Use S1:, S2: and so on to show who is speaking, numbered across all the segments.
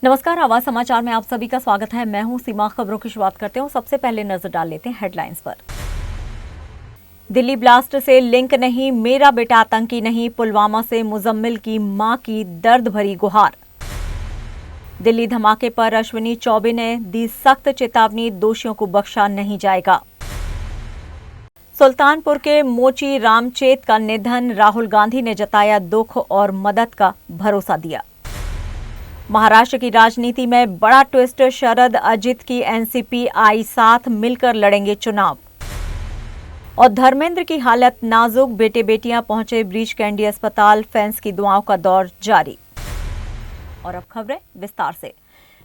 S1: नमस्कार, आवाज समाचार में आप सभी का स्वागत है। मैं हूं सीमा। खबरों की शुरुआत करते हैं। सबसे पहले नजर डाल लेते हैं हेडलाइंस पर। दिल्ली ब्लास्ट से लिंक नहीं, मेरा बेटा आतंकी नहीं, पुलवामा से मुजम्मिल की मां की दर्द भरी गुहार। दिल्ली धमाके पर अश्विनी चौबे ने दी सख्त चेतावनी, दोषियों को बख्शा नहीं जाएगा। सुल्तानपुर के मोची रामचेत का निधन, राहुल गांधी ने जताया दुख और मदद का भरोसा दिया। महाराष्ट्र की राजनीति में बड़ा ट्विस्ट, शरद अजित की एनसीपी आई साथ, मिलकर लड़ेंगे चुनाव। और धर्मेंद्र की हालत नाजुक, बेटे बेटियां पहुंचे ब्रीच कैंडी अस्पताल, फैंस की दुआओं का दौर जारी। और अब खबरें विस्तार से।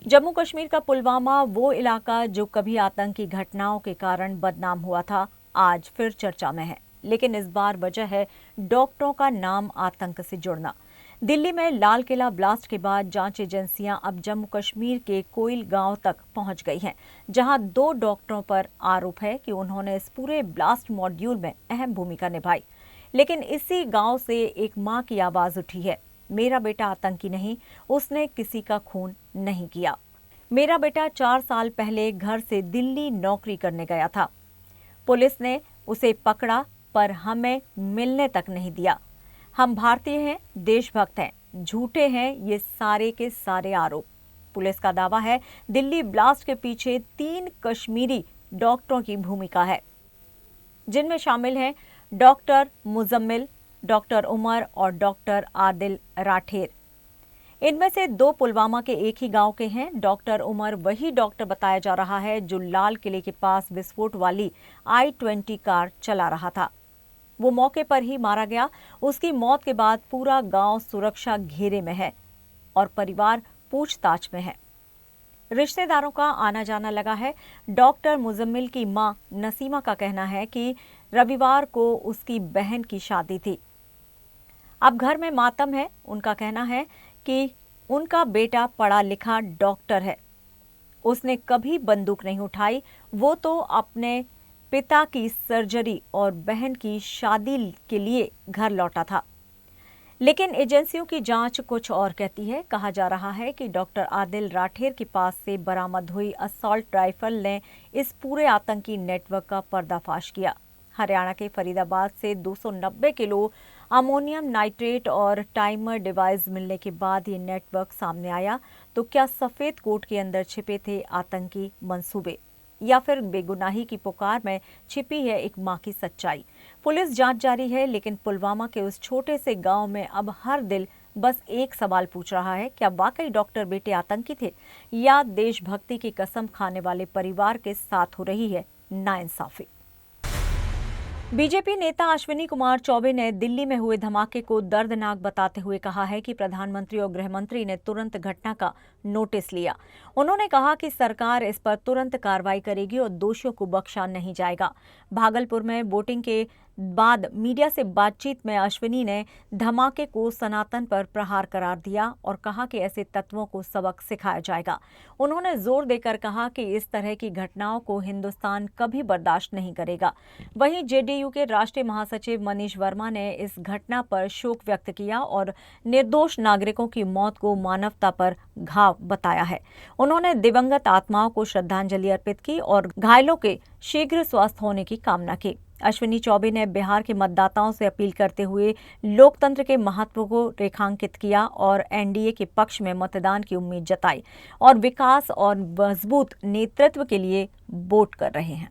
S1: जम्मू कश्मीर का पुलवामा, वो इलाका जो कभी आतंकी घटनाओं के कारण बदनाम हुआ था, आज फिर चर्चा में है। लेकिन इस बार वजह है डॉक्टरों का नाम आतंक से जुड़ना। दिल्ली में लाल किला ब्लास्ट के बाद जांच एजेंसियां अब जम्मू कश्मीर के कोइल गांव तक पहुंच गई हैं, जहां 2 डॉक्टरों पर आरोप है कि उन्होंने इस पूरे ब्लास्ट मॉड्यूल में अहम भूमिका निभाई। लेकिन इसी गांव से एक मां की आवाज उठी है, मेरा बेटा आतंकी नहीं, उसने किसी का खून नहीं किया। मेरा बेटा 4 साल पहले घर से दिल्ली नौकरी करने गया था। पुलिस ने उसे पकड़ा पर हमें मिलने तक नहीं दिया। हम भारतीय हैं, देशभक्त हैं, झूठे हैं ये सारे के सारे आरोप। पुलिस का दावा है दिल्ली ब्लास्ट के पीछे 3 कश्मीरी डॉक्टरों की भूमिका है, जिनमें शामिल हैं डॉक्टर मुजम्मिल, डॉक्टर उमर और डॉक्टर आदिल राठेर। इनमें से 2 पुलवामा के एक ही गांव के हैं। डॉक्टर उमर वही डॉक्टर बताया जा रहा है जो लाल किले के पास विस्फोट वाली I-20 कार चला रहा था। वो मौके पर ही मारा गया। उसकी मौत के बाद पूरा गांव सुरक्षा घेरे में है और परिवार पूछताछ में है। रिश्तेदारों का आना जाना लगा है। डॉक्टर मुजम्मिल की मां नसीमा का कहना है कि रविवार को उसकी बहन की शादी थी। अब घर में मातम है। उनका कहना है कि उनका बेटा पढ़ा लिखा डॉक्टर है, उसने कभी बंदूक नहीं उठाई। वो तो अपने पिता की सर्जरी और बहन की शादी के लिए घर लौटा था। लेकिन एजेंसियों की जांच कुछ और कहती है। कहा जा रहा है कि डॉक्टर आदिल राठेर के पास से बरामद हुई असॉल्ट राइफल ने इस पूरे आतंकी नेटवर्क का पर्दाफाश किया। हरियाणा के फरीदाबाद से 290 किलो अमोनियम नाइट्रेट और टाइमर डिवाइस मिलने के बाद ये नेटवर्क सामने आया। तो क्या सफेद कोट के अंदर छिपे थे आतंकी मंसूबे, या फिर बेगुनाही की पुकार में छिपी है एक मां की सच्चाई? पुलिस जांच जारी है, लेकिन पुलवामा के उस छोटे से गांव में अब हर दिल बस एक सवाल पूछ रहा है, क्या वाकई डॉक्टर बेटे आतंकी थे या देशभक्ति की कसम खाने वाले परिवार के साथ हो रही है नाइंसाफी? बीजेपी नेता अश्विनी कुमार चौबे ने दिल्ली में हुए धमाके को दर्दनाक बताते हुए कहा है कि प्रधानमंत्री और गृह मंत्री ने तुरंत घटना का नोटिस लिया। उन्होंने कहा कि सरकार इस पर तुरंत कार्रवाई करेगी और दोषियों को बख्शा नहीं जाएगा। भागलपुर में वोटिंग के बाद मीडिया से बातचीत में अश्विनी ने धमाके को सनातन पर प्रहार करार दिया और कहा कि ऐसे तत्वों को सबक सिखाया जाएगा। उन्होंने जोर देकर कहा कि इस तरह की घटनाओं को हिंदुस्तान कभी बर्दाश्त नहीं करेगा। वहीं जेडीयू के राष्ट्रीय महासचिव मनीष वर्मा ने इस घटना पर शोक व्यक्त किया और निर्दोष नागरिकों की मौत को मानवता पर घाव बताया है। उन्होंने दिवंगत आत्माओं को श्रद्धांजलि अर्पित की और घायलों के शीघ्र स्वस्थ होने की कामना की। अश्विनी चौबे ने बिहार के मतदाताओं से अपील करते हुए लोकतंत्र के महत्व को रेखांकित किया और एनडीए के पक्ष में मतदान की उम्मीद जताई और विकास और मजबूत नेतृत्व के लिए वोट कर रहे हैं।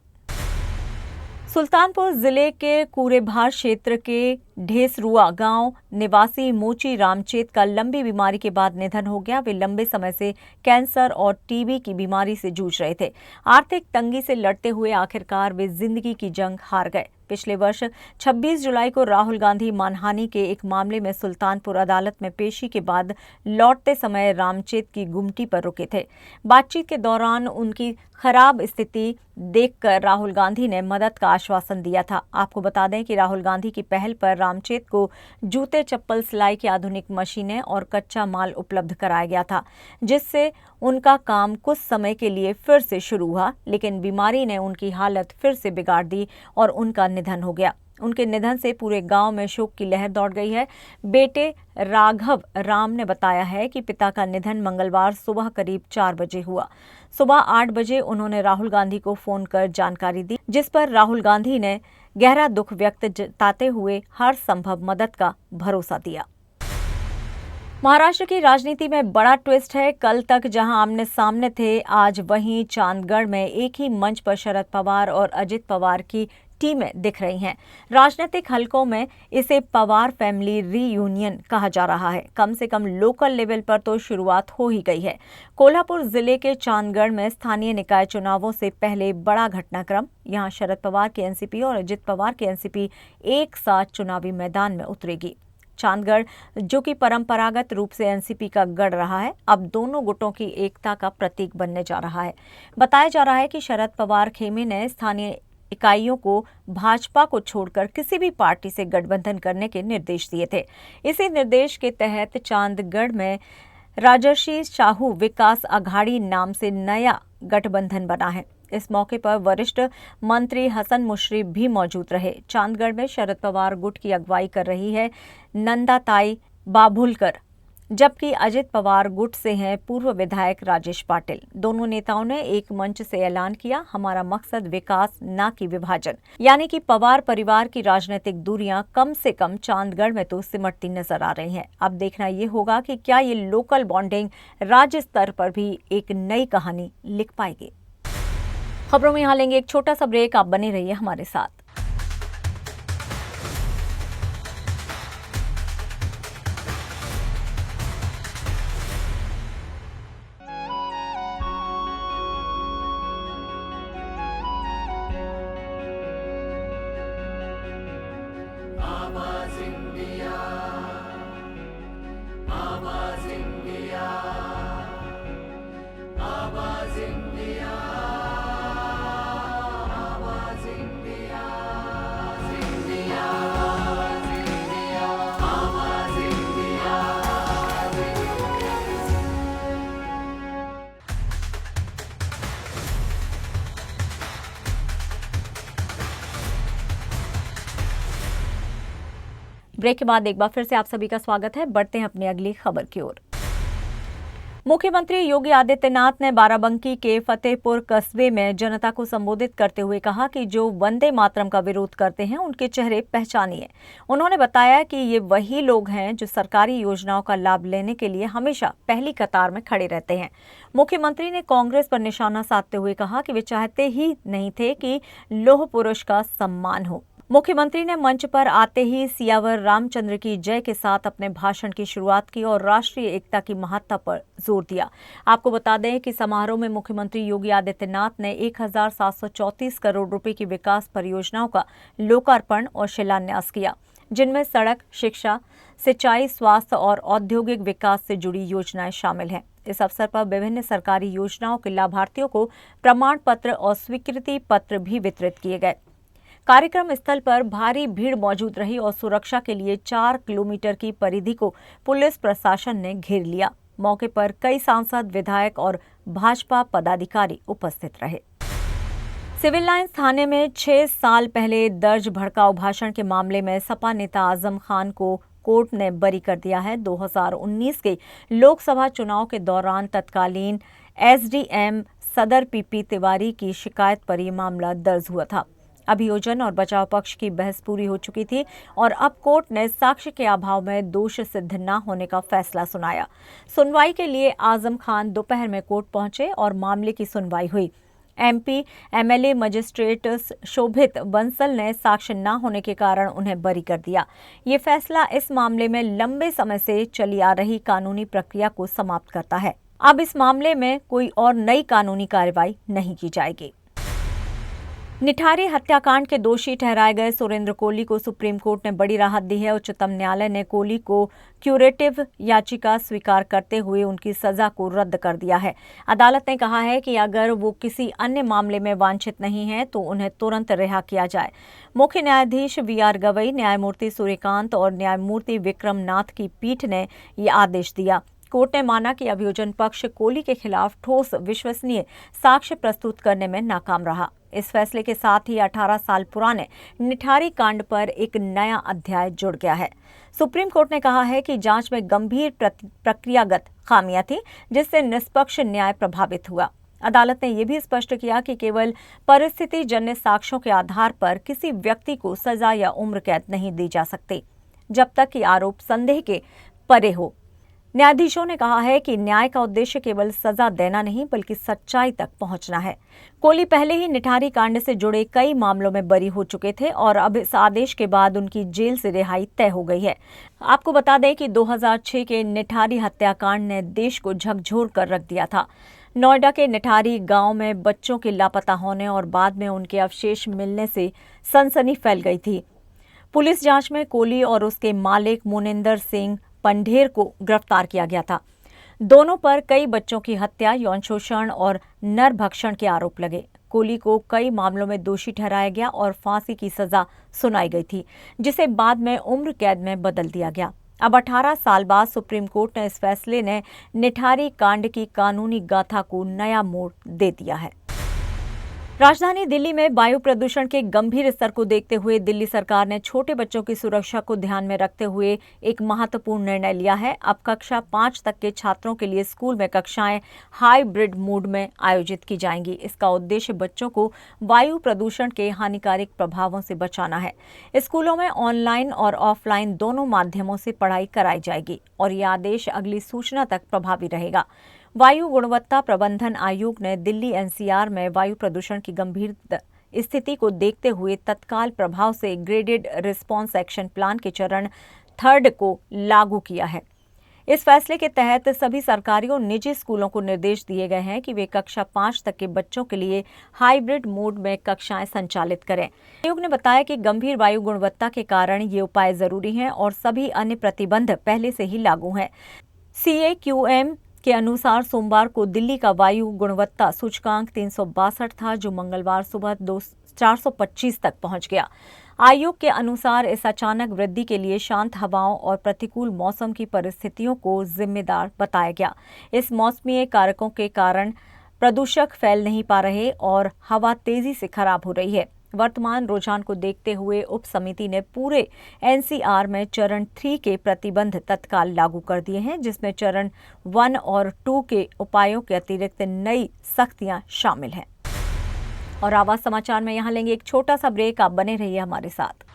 S1: सुल्तानपुर जिले के कूरेभार क्षेत्र के ढेसरुआ गांव निवासी मोची रामचेत का लंबी बीमारी के बाद निधन हो गया। वे लंबे समय से कैंसर और टीबी की बीमारी से जूझ रहे थे। आर्थिक तंगी से लड़ते हुए आखिरकार वे जिंदगी की जंग हार गए। पिछले वर्ष 26 जुलाई को राहुल गांधी मानहानि के एक मामले में सुल्तानपुर अदालत में पेशी के बाद लौटते समय रामचेत की गुमटी पर रुके थे। बातचीत के दौरान उनकी खराब स्थिति देखकर राहुल गांधी ने मदद का आश्वासन दिया था। आपको बता दें कि राहुल गांधी की पहल पर रामचेत को जूते, चप्पल, सिलाई की आधुनिक मशीनें और कच्चा माल उपलब्ध कराया गया था, जिससे उनका काम कुछ समय के लिए फिर से शुरू हुआ। लेकिन बीमारी ने उनकी हालत फिर से बिगाड़ दी और उनका निधन हो गया। उनके निधन से पूरे गांव में शोक की लहर दौड़ गई है। बेटे राघव राम ने बताया है कि पिता का निधन मंगलवार सुबह करीब 4 बजे हुआ। सुबह 8 बजे उन्होंने राहुल गांधी को फोन कर जानकारी दी, जिस पर राहुल गांधी ने गहरा दुख व्यक्त जताते हुए हर संभव मदद का भरोसा दिया। महाराष्ट्र की राजनीति में बड़ा ट्विस्ट है। कल तक जहां आमने सामने थे, आज वहीं चांदगढ़ में एक ही मंच पर शरद पवार और अजित पवार की टीमें दिख रही हैं। राजनीतिक हलकों में इसे पवार फैमिली रीयूनियन कहा जा रहा है। कम से कम लोकल लेवल पर तो शुरुआत हो ही गई है। कोल्हापुर जिले के चांदगढ़ में स्थानीय निकाय चुनावों से पहले बड़ा घटनाक्रम। यहां शरद पवार की एनसीपी और अजित पवार की एनसीपी एक साथ चुनावी मैदान में उतरेगी। चांदगढ़, जो कि परंपरागत रूप से एनसीपी का गढ़ रहा है, अब दोनों गुटों की एकता का प्रतीक बनने जा रहा है। बताया जा रहा है कि शरद पवार खेमे ने स्थानीय इकाइयों को भाजपा को छोड़कर किसी भी पार्टी से गठबंधन करने के निर्देश दिए थे। इसी निर्देश के तहत चांदगढ़ में राजर्षि शाहू विकास अघाड़ी नाम से नया गठबंधन बना है। इस मौके पर वरिष्ठ मंत्री हसन मुश्रीफ भी मौजूद रहे। चांदगढ़ में शरद पवार गुट की अगुवाई कर रही है नंदाताई बाभुलकर, जबकि अजित पवार गुट से हैं पूर्व विधायक राजेश पाटिल। दोनों नेताओं ने एक मंच से ऐलान किया, हमारा मकसद विकास न कि विभाजन। यानी कि पवार परिवार की राजनीतिक दूरियां कम से कम चांदगढ़ में तो सिमटती नजर आ रही हैं। अब देखना ये होगा कि क्या ये लोकल बॉन्डिंग राज्य स्तर पर भी एक नई कहानी लिख पाएगी। खबरों में यहाँ लेंगे एक छोटा सा ब्रेक, आप बने रहिए हमारे साथ। ब्रेक के बाद एक बार फिर से आप सभी का स्वागत है। बढ़ते हैं अपनी अगली खबर की ओर। मुख्यमंत्री योगी आदित्यनाथ ने बाराबंकी के फतेहपुर कस्बे में जनता को संबोधित करते हुए कहा कि जो वंदे मातरम का विरोध करते हैं उनके चेहरे पहचानिए। उन्होंने बताया कि ये वही लोग हैं जो सरकारी योजनाओं का लाभ लेने के लिए हमेशा पहली कतार में खड़े रहते हैं। मुख्यमंत्री ने कांग्रेस पर निशाना साधते हुए कहा कि वे चाहते ही नहीं थे कि लौह पुरुष का सम्मान हो। मुख्यमंत्री ने मंच पर आते ही सियावर रामचंद्र की जय के साथ अपने भाषण की शुरुआत की और राष्ट्रीय एकता की महत्ता पर जोर दिया। आपको बता दें कि समारोह में मुख्यमंत्री योगी आदित्यनाथ ने 1734 करोड़ रुपए की विकास परियोजनाओं का लोकार्पण और शिलान्यास किया, जिनमें सड़क, शिक्षा, सिंचाई, स्वास्थ्य और औद्योगिक विकास से जुड़ी योजनाएं शामिल हैं। इस अवसर पर विभिन्न सरकारी योजनाओं के लाभार्थियों को प्रमाण पत्र और स्वीकृति पत्र भी वितरित किए गए। कार्यक्रम स्थल पर भारी भीड़ मौजूद रही और सुरक्षा के लिए 4 किलोमीटर की परिधि को पुलिस प्रशासन ने घेर लिया। मौके पर कई सांसद, विधायक और भाजपा पदाधिकारी उपस्थित रहे। सिविल लाइंस थाने में 6 साल पहले दर्ज भड़काऊ भाषण के मामले में सपा नेता आजम खान को कोर्ट ने बरी कर दिया है। 2019 के लोकसभा चुनाव के दौरान तत्कालीन एसडीएम सदर पीपी तिवारी की शिकायत पर यह मामला दर्ज हुआ था। अभियोजन और बचाव पक्ष की बहस पूरी हो चुकी थी और अब कोर्ट ने साक्ष्य के अभाव में दोष सिद्ध न होने का फैसला सुनाया। सुनवाई के लिए आजम खान दोपहर में कोर्ट पहुंचे और मामले की सुनवाई हुई। एमपी एमएलए मजिस्ट्रेट शोभित बंसल ने साक्ष्य न होने के कारण उन्हें बरी कर दिया। ये फैसला इस मामले में लंबे समय से चली आ रही कानूनी प्रक्रिया को समाप्त करता है। अब इस मामले में कोई और नई कानूनी कार्रवाई नहीं की जाएगी। निठारी हत्याकांड के दोषी ठहराए गए सुरेंद्र कोली को सुप्रीम कोर्ट ने बड़ी राहत दी है। उच्चतम न्यायालय ने कोली को क्यूरेटिव याचिका स्वीकार करते हुए उनकी सजा को रद्द कर दिया है। अदालत ने कहा है कि अगर वो किसी अन्य मामले में वांछित नहीं है तो उन्हें तुरंत रिहा किया जाए। मुख्य न्यायाधीश वीआर गवई, न्यायमूर्ति सूर्यकांत और न्यायमूर्ति विक्रम नाथ की पीठ ने ये आदेश दिया। कोर्ट ने माना कि अभियोजन पक्ष कोहली के खिलाफ ठोस विश्वसनीय साक्ष्य प्रस्तुत करने में नाकाम रहा। इस फैसले के साथ ही 18 साल पुराने निठारी कांड पर एक नया अध्याय जुड़ गया है। सुप्रीम कोर्ट ने कहा है कि जांच में गंभीर प्रक्रियागत खामियां थी, जिससे निष्पक्ष न्याय प्रभावित हुआ। अदालत ने यह भी स्पष्ट किया कि केवल परिस्थितिजन्य साक्ष्यों के आधार पर किसी व्यक्ति को सजा या उम्र कैद नहीं दी जा सकती, जब तक कि आरोप संदेह के परे हो। न्यायाधीशों ने कहा है कि न्याय का उद्देश्य केवल सजा देना नहीं, बल्कि सच्चाई तक पहुंचना है। कोहली पहले ही निठारी कांड से जुड़े कई मामलों में बरी हो चुके थे और अब इस आदेश के बाद उनकी जेल से रिहाई तय हो गई है। आपको बता दें कि 2006 के निठारी हत्याकांड ने देश को झकझोर कर रख दिया था। नोएडा के निठारी गांव में बच्चों के लापता होने और बाद में उनके अवशेष मिलने से सनसनी फैल गई थी। पुलिस जांच में कोहली और उसके मालिक मोनिंदर सिंह पंढेर को गिरफ्तार किया गया था। दोनों पर कई बच्चों की हत्या, यौन शोषण और नरभक्षण के आरोप लगे। कोहली को कई मामलों में दोषी ठहराया गया और फांसी की सजा सुनाई गई थी, जिसे बाद में उम्र कैद में बदल दिया गया। अब 18 साल बाद सुप्रीम कोर्ट ने इस फैसले ने निठारी कांड की कानूनी गाथा को नया मोड़ दे दिया है। राजधानी दिल्ली में वायु प्रदूषण के गंभीर स्तर को देखते हुए दिल्ली सरकार ने छोटे बच्चों की सुरक्षा को ध्यान में रखते हुए एक महत्वपूर्ण निर्णय लिया है। अब कक्षा 5 तक के छात्रों के लिए स्कूल में कक्षाएं हाइब्रिड मोड में आयोजित की जाएंगी। इसका उद्देश्य बच्चों को वायु प्रदूषण के हानिकारक प्रभावों से बचाना है। स्कूलों में ऑनलाइन और ऑफलाइन दोनों माध्यमों से पढ़ाई कराई जाएगी और यह आदेश अगली सूचना तक प्रभावी रहेगा। वायु गुणवत्ता प्रबंधन आयोग ने दिल्ली एनसीआर में वायु प्रदूषण की गंभीर स्थिति को देखते हुए तत्काल प्रभाव से ग्रेडेड रिस्पांस एक्शन प्लान के चरण 3 को लागू किया है। इस फैसले के तहत सभी सरकारी और निजी स्कूलों को निर्देश दिए गए हैं कि वे कक्षा 5 तक के बच्चों के लिए हाइब्रिड मोड में कक्षाएं संचालित करें। आयोग ने बताया कि गंभीर वायु गुणवत्ता के कारण ये उपाय जरूरी हैं और सभी अन्य प्रतिबंध पहले से ही लागू हैं। CAQM के अनुसार सोमवार को दिल्ली का वायु गुणवत्ता सूचकांक 362 था, जो मंगलवार सुबह 425 तक पहुंच गया। आयोग के अनुसार इस अचानक वृद्धि के लिए शांत हवाओं और प्रतिकूल मौसम की परिस्थितियों को जिम्मेदार बताया गया। इस मौसमी कारकों के कारण प्रदूषक फैल नहीं पा रहे और हवा तेजी से खराब हो रही है। वर्तमान रुझान को देखते हुए उप समिति ने पूरे एनसीआर में चरण 3 के प्रतिबंध तत्काल लागू कर दिए हैं, जिसमें चरण 1 और 2 के उपायों के अतिरिक्त नई सख्तियां शामिल हैं। और आवाज समाचार में यहां लेंगे एक छोटा सा ब्रेक। आप बने रहिए हमारे साथ।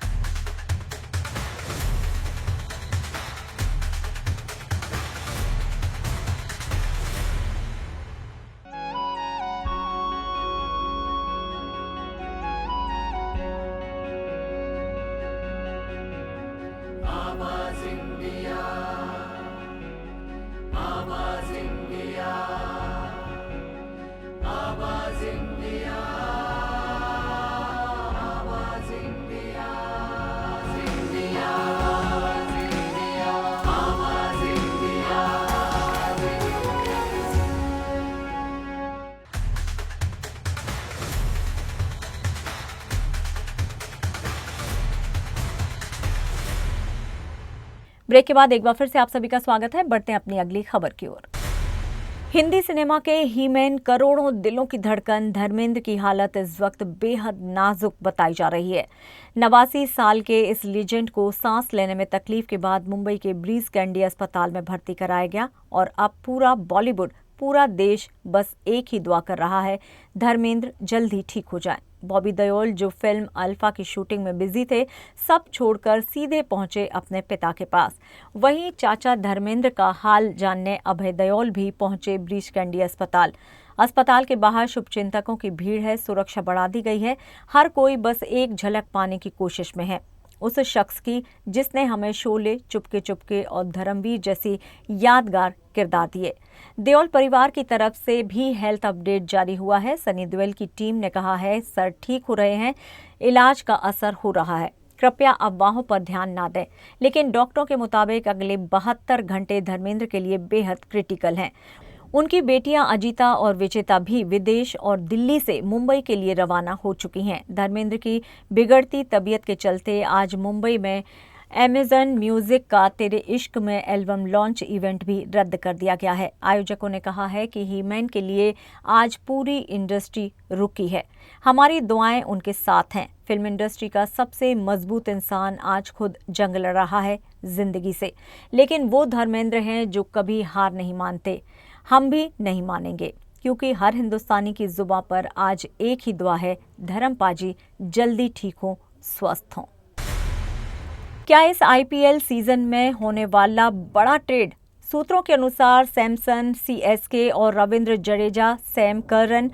S1: ब्रेक के बाद एक बार फिर से आप सभी का स्वागत है। बढ़ते हैं अपनी अगली खबर की ओर। हिंदी सिनेमा के हीमैन, करोड़ों दिलों की धड़कन धर्मेंद्र की हालत इस वक्त बेहद नाजुक बताई जा रही है। 89 साल के इस लीजेंड को सांस लेने में तकलीफ के बाद मुंबई के ब्रीच कैंडी अस्पताल में भर्ती कराया गया और अब पूरा बॉलीवुड, पूरा देश बस एक ही दुआ कर रहा है, धर्मेंद्र जल्द ही ठीक हो जाए। बॉबी देओल, जो फिल्म अल्फा की शूटिंग में बिजी थे, सब छोड़कर सीधे पहुंचे अपने पिता के पास। वहीं चाचा धर्मेंद्र का हाल जानने अभय देओल भी पहुंचे ब्रीच कैंडी अस्पताल। अस्पताल के बाहर शुभचिंतकों की भीड़ है, सुरक्षा बढ़ा दी गई है। हर कोई बस एक झलक पाने की कोशिश में है, उस शख्स की जिसने हमें शोले, चुपके चुपके और धर्मवीर जैसी यादगार किरदार दिए। देओल परिवार की तरफ से भी हेल्थ अपडेट जारी हुआ है। सनी देओल की टीम ने कहा है, सर ठीक हो रहे हैं, इलाज का असर हो रहा है, कृपया अफवाहों पर ध्यान ना दें। लेकिन डॉक्टरों के मुताबिक अगले 72 घंटे धर्मेंद्र के लिए बेहद क्रिटिकल हैं। उनकी बेटियां अजीता और विजेता भी विदेश और दिल्ली से मुंबई के लिए रवाना हो चुकी हैं। धर्मेंद्र की बिगड़ती तबीयत के चलते आज मुंबई में अमेज़न म्यूजिक का तेरे इश्क में एल्बम लॉन्च इवेंट भी रद्द कर दिया गया है। आयोजकों ने कहा है कि ही-मैन के लिए आज पूरी इंडस्ट्री रुकी है। हमारी दुआएं उनके साथ हैं। फिल्म इंडस्ट्री का सबसे मजबूत इंसान आज खुद जंग लड़ रहा है जिंदगी से, लेकिन वो धर्मेंद्र हैं जो कभी हार नहीं मानते। हम भी नहीं मानेंगे, क्योंकि हर हिंदुस्तानी की जुबां पर आज एक ही दुआ है, धर्मपाजी जल्दी ठीक हो, स्वस्थ हों। क्या इस आईपीएल सीजन में होने वाला बड़ा ट्रेड? सूत्रों के अनुसार सैमसन, सीएसके और Ravindra Jadeja, Sam Curran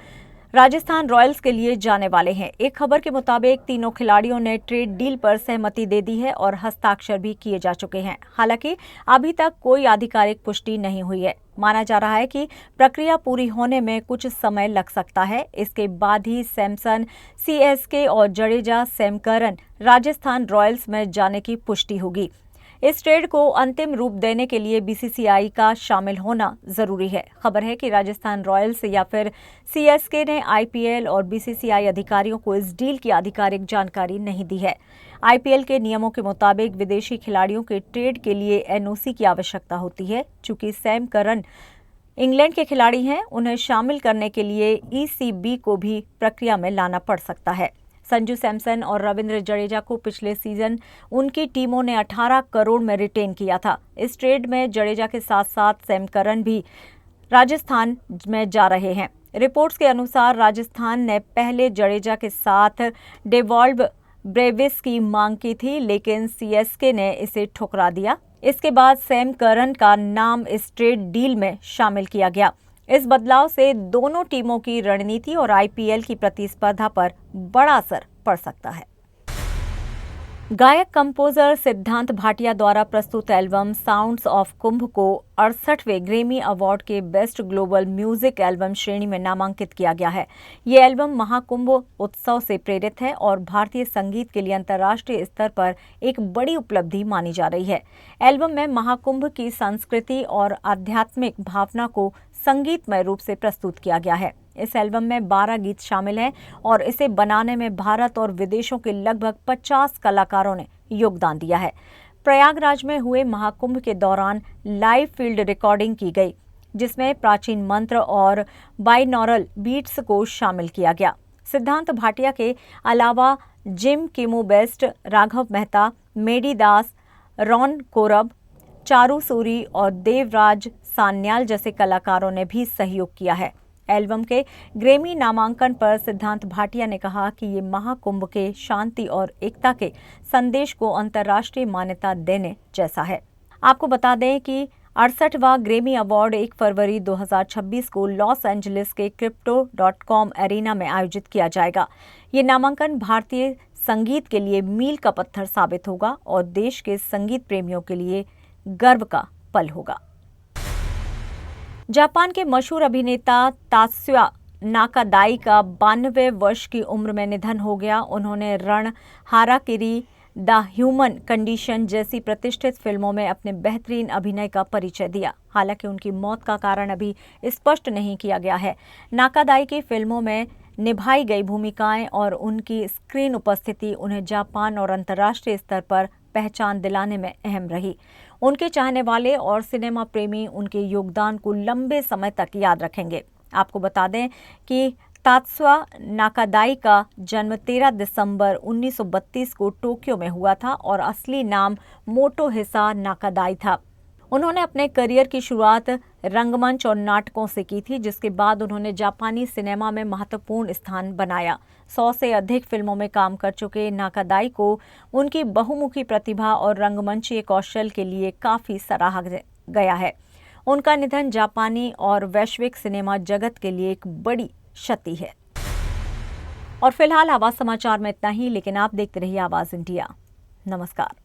S1: Rajasthan Royals के लिए जाने वाले हैं। एक खबर के मुताबिक तीनों खिलाड़ियों ने ट्रेड डील पर सहमति दे दी है और हस्ताक्षर भी किए जा चुके हैं। हालांकि अभी तक कोई आधिकारिक पुष्टि नहीं हुई है। माना जा रहा है कि प्रक्रिया पूरी होने में कुछ समय लग सकता है। इसके बाद ही सैमसन, सीएसके और Jadeja, Sam Curran Rajasthan Royals में जाने की पुष्टि होगी। इस ट्रेड को अंतिम रूप देने के लिए बीसीसीआई का शामिल होना जरूरी है। खबर है कि राजस्थान रॉयल्स या फिर सीएसके ने आईपीएल और बीसीसीआई अधिकारियों को इस डील की आधिकारिक जानकारी नहीं दी है। आईपीएल के नियमों के मुताबिक विदेशी खिलाड़ियों के ट्रेड के लिए एनओसी की आवश्यकता होती है। चूंकि सैम करन इंग्लैंड के खिलाड़ी हैं, उन्हें शामिल करने के लिए ईसीबी को भी प्रक्रिया में लाना पड़ सकता है। संजू सैमसन और रविंद्र जडेजा को पिछले सीजन उनकी टीमों ने 18 करोड़ में रिटेन किया था। इस ट्रेड में जडेजा के साथ साथ सैम करन भी राजस्थान में जा रहे हैं। रिपोर्ट्स के अनुसार राजस्थान ने पहले जडेजा के साथ डेवॉल्व ब्रेविस की मांग की थी, लेकिन सीएसके ने इसे ठुकरा दिया। इसके बाद सैम करन का नाम इस ट्रेड डील में शामिल किया गया। इस बदलाव से दोनों टीमों की रणनीति और आईपीएल की प्रतिस्पर्धा पर बड़ा असर पड़ सकता है। गायक कंपोजर सिद्धांत भाटिया द्वारा प्रस्तुत एल्बम साउंड्स ऑफ कुंभ को 68वें ग्रैमी अवार्ड के बेस्ट ग्लोबल म्यूजिक एल्बम श्रेणी में नामांकित किया गया है। ये एल्बम महाकुंभ उत्सव से प्रेरित है और भारतीय संगीत के लिए अंतर्राष्ट्रीय स्तर पर एक बड़ी उपलब्धि मानी जा रही है। एल्बम में महाकुंभ की संस्कृति और आध्यात्मिक भावना को संगीतमय रूप से प्रस्तुत किया गया है। इस एल्बम में 12 गीत शामिल हैं और इसे बनाने में भारत और विदेशों के लगभग 50 कलाकारों ने योगदान दिया है। प्रयागराज में हुए महाकुंभ के दौरान लाइव फील्ड रिकॉर्डिंग की गई, जिसमें प्राचीन मंत्र और बाइनॉरल बीट्स को शामिल किया गया। सिद्धांत भाटिया के अलावा जिम किमो बेस्ट, राघव मेहता, मेडी दास, रॉन कोरब, चारू सूरी और देवराज सान्याल जैसे कलाकारों ने भी सहयोग किया है। एल्बम के ग्रैमी नामांकन पर सिद्धांत भाटिया ने कहा कि ये महाकुंभ के शांति और एकता के संदेश को अंतर्राष्ट्रीय मान्यता देने जैसा है। आपको बता दें कि 68वां ग्रैमी अवार्ड 1 फरवरी 2026 को लॉस एंजलिस के crypto.com एरिना में आयोजित किया जाएगा। ये नामांकन भारतीय संगीत के लिए मील का पत्थर साबित होगा और देश के संगीत प्रेमियों के लिए गर्व का पल होगा। जापान के मशहूर अभिनेता तात्सुया नाकादाई का 92 वर्ष की उम्र में निधन हो गया। उन्होंने रण, हाराकिरी, द ह्यूमन कंडीशन जैसी प्रतिष्ठित फिल्मों में अपने बेहतरीन अभिनय का परिचय दिया। हालांकि उनकी मौत का कारण अभी स्पष्ट नहीं किया गया है। नाकादाई की फिल्मों में निभाई गई भूमिकाएं और उनकी स्क्रीन उपस्थिति उन्हें जापान और अंतर्राष्ट्रीय स्तर पर पहचान दिलाने में अहम रही। उनके चाहने वाले और सिनेमा प्रेमी उनके योगदान को लंबे समय तक याद रखेंगे। आपको बता दें कि तात्सुया नाकादाई का जन्म 13 दिसंबर 1932 को टोक्यो में हुआ था और असली नाम मोटोहिसा नाकादाई था। उन्होंने अपने करियर की शुरुआत रंगमंच और नाटकों से की थी, जिसके बाद उन्होंने जापानी सिनेमा में महत्वपूर्ण स्थान बनाया। 100 से अधिक फिल्मों में काम कर चुके नाकादाई को उनकी बहुमुखी प्रतिभा और रंगमंचीय कौशल के लिए काफी सराहा गया है। उनका निधन जापानी और वैश्विक सिनेमा जगत के लिए एक बड़ी क्षति है। और फिलहाल आवाज समाचार में इतना ही, लेकिन आप देखते रहिए आवाज इंडिया। नमस्कार।